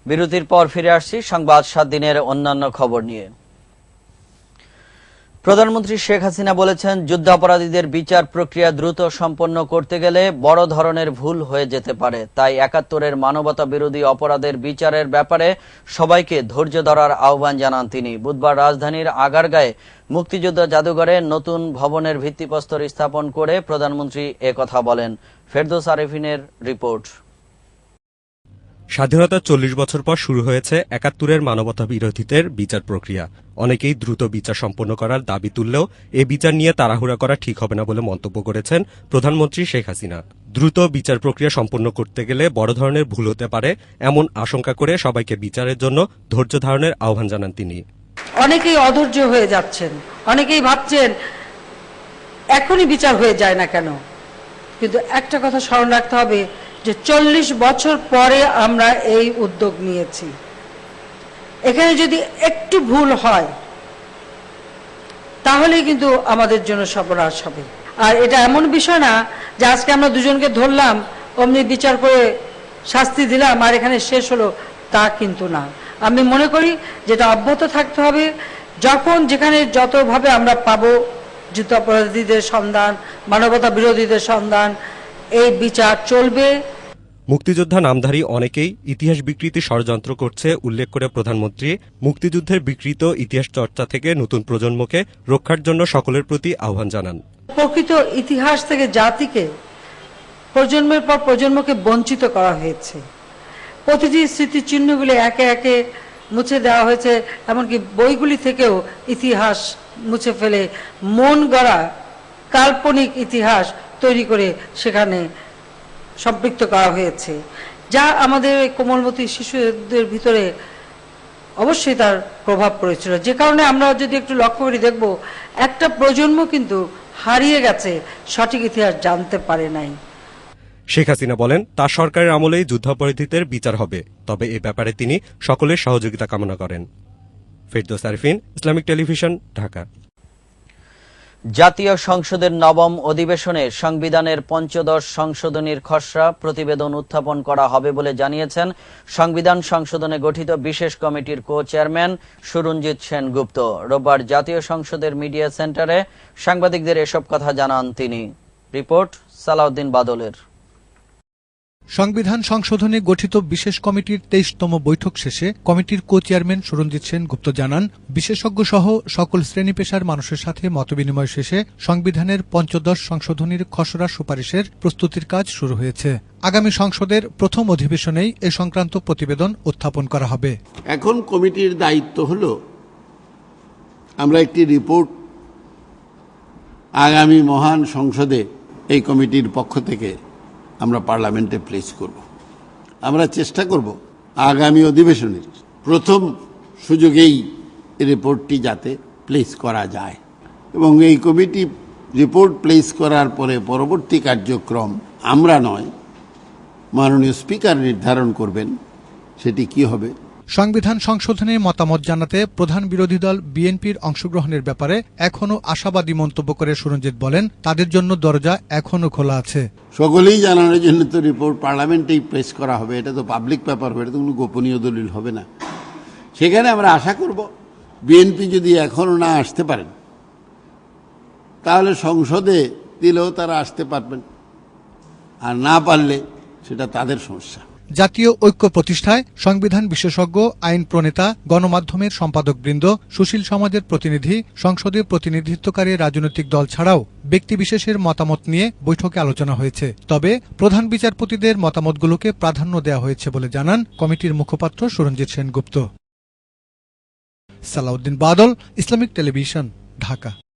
বিরতির পর ফিরে আসছি সংবাদ ৭ দিনের অন্যান্য খবর নিয়ে। প্রধানমন্ত্রী শেখ হাসিনা বলেছেন, যুদ্ধাপরাধীদের বিচার প্রক্রিয়া দ্রুত সম্পন্ন করতে গেলে বড় ধরনের ভুল হয়ে যেতে পারে। তাই ৭১-এর মানবতা বিরোধী অপরাধের বিচারের ব্যাপারে সবাইকে ধৈর্য ধরার আহ্বান জানান তিনি। বুধবার রাজধানীর আগারগাঁয়ে মুক্তিযোদ্ধা জাদুঘরে নতুন ভবনের ভিত্তিপ্রস্তর স্থাপন করে প্রধানমন্ত্রী একথা বলেন। ফেরদৌস আরেফিনের রিপোর্ট। স্বাধীনতার ৪০ বছর পর শুরু হয়েছে ৭১-এর মানবতা বিরোধীদের বিচার প্রক্রিয়া। অনেকেই দ্রুত বিচার সম্পন্ন করার দাবি তুললেও এ বিচার নিয়ে তাড়াহুড়া করা ঠিক হবে না বলে মন্তব্য করেছেন প্রধানমন্ত্রী শেখ হাসিনা। দ্রুত বিচার প্রক্রিয়া সম্পন্ন করতে গেলে বড় ধরনের ভুল হতে পারে এমন আশঙ্কা করে সবাইকে বিচারের জন্য ধৈর্য ধারণের আহ্বান জানান তিনি। অনেকেই অধৈর্য হয়ে যাচ্ছেন, অনেকেই ভাবছেন এখনই বিচার হয়ে যায় না কেন, কিন্তু একটা কথা স্মরণ রাখতে হবে যে ৪০ বছর পরে আমরা এই উদ্যোগ নিয়েছি। এখানে যদি একটু ভুল হয় তাহলে কিন্তু আমাদের জন্য সর্বনাশ হবে। আর এটা এমন বিষয় না যে আজকে আমরা দুজনকে ধরলাম, অমনি বিচার করে শাস্তি দিলাম আর এখানে শেষ হলো, তা কিন্তু না। আমি মনে করি যেটা অব্যাহত থাকতে হবে। যখন যেখানে যতভাবে আমরা পাবো যুদ্ধাপরাধীদের সন্ধান, মানবতা বিরোধীদের সন্ধান, এই বিচার চলবে। মুক্তিযোদ্ধা নামধারী অনেকেই ইতিহাস বিকৃতি ষড়যন্ত্র করছে উল্লেখ করে প্রধানমন্ত্রী মুক্তিযুদ্ধের বিকৃত ইতিহাস চর্চা থেকে নতুন প্রজন্মকে রক্ষার জন্য সকলের প্রতি আহ্বান জানান। প্রকৃত ইতিহাস থেকে জাতিকে প্রজন্মের পর প্রজন্মকে বঞ্চিত করা হয়েছে। প্রতিটি স্মৃতিচিহ্নগুলি একে একে মুছে দেওয়া হয়েছে, এমনকি বইগুলি থেকেও ইতিহাস মুছে ফেলে মন গড়া কাল্পনিক ইতিহাস তৈরি করে সেখানে সম্পৃক্ত করা হয়েছে, যা আমাদের কোমলমতি শিশুদের ভিতরে অবশ্যই তার প্রভাব পড়েছিল। যে কারণে আমরা যদি একটু লক্ষ্য করি দেখব একটা প্রজন্ম কিন্তু হারিয়ে গেছে, সঠিক ইতিহাস জানতে পারে নাই। শেখ হাসিনা বলেন, তার সরকারের আমলেই যুদ্ধাপরাধীদের বিচার হবে, তবে এ ব্যাপারে তিনি সকলের সহযোগিতা কামনা করেন। Ferdous Arefin, Islamic television, Dhaka. জাতীয় সংসদের নবম অধিবেশনে সংবিধানের পঞ্চদশ সংশোধনীর খসড়া প্রতিবেদন উত্থাপন করা হবে বলে জানিয়েছেন সংবিধান সংশোধনে গঠিত বিশেষ কমিটির কো-চেয়ারম্যান সুরঞ্জিত সেনগুপ্ত। রোববার জাতীয় সংসদের মিডিয়া সেন্টারে সাংবাদিকদের এসব কথা জানান তিনি। রিপোর্ট সালাউদ্দিন বাদলের। সংবিধান সংশোধনে গঠিত বিশেষ কমিটির ২৩তম বৈঠক শেষে কমিটির কো-চেয়ারম্যান সুরঞ্জিত সেনগুপ্ত জানান, বিশেষজ্ঞ সহ সকল শ্রেণী পেশার মানুষের সাথে মতবিনিময় শেষে সংবিধানের পঞ্চদশ সংশোধনীর খসড়া সুপারিশের প্রস্তুতির কাজ শুরু হয়েছে। আগামী সংসদের প্রথম অধিবেশনেই এ সংক্রান্ত প্রতিবেদন উত্থাপন করা হবে। এখন কমিটির দায়িত্ব হল আমরা একটি রিপোর্ট আগামী মহান সংসদে এই কমিটির পক্ষ থেকে আমরা পার্লামেন্টে প্লেস করব। আমরা চেষ্টা করব আগামী অধিবেশনের প্রথম সুযোগেই রিপোর্টটি যাতে প্লেস করা যায়, এবং এই কমিটি রিপোর্ট প্লেস করার পরে পরবর্তী কার্যক্রম আমরা নয়, মাননীয় স্পিকার নির্ধারণ করবেন সেটি কি হবে। সংবিধান সংশোধনে মতামত জানাতে প্রধান বিরোধী দল বিএনপির অংশগ্রহণের ব্যাপারে এখনও আশাবাদী মন্তব্য করে সুরঞ্জিত বলেন, তাদের জন্য দরজা এখনও খোলা আছে। সকলেই জানানোর জন্য তো রিপোর্ট পার্লামেন্টেই প্লেস করা হবে, এটা তো পাবলিক পেপার হবে, এটা তো কোনো গোপনীয় দলিল হবে না। সেখানে আমরা আশা করব বিএনপি যদি এখনও না আসতে পারেন তাহলে সংসদে দিলেও তারা আসতে পারবেন, আর না পারলে সেটা তাদের সমস্যা। জাতীয় ঐক্য প্রতিষ্ঠায় সংবিধান বিশেষজ্ঞ, আইন প্রণেতা, গণমাধ্যমের সম্পাদকবৃন্দ, সুশীল সমাজের প্রতিনিধি, সংসদে প্রতিনিধিত্বকারী রাজনৈতিক দল ছাড়াও ব্যক্তিবিশেষের মতামত নিয়ে বৈঠকে আলোচনা হয়েছে। তবে প্রধান বিচারপতিদের মতামতগুলোকে প্রাধান্য দেওয়া হয়েছে বলে জানান কমিটির মুখপাত্র সুরঞ্জিত সেনগুপ্ত। সালাউদ্দিন বাদল, ইসলামিক টেলিভিশন, ঢাকা।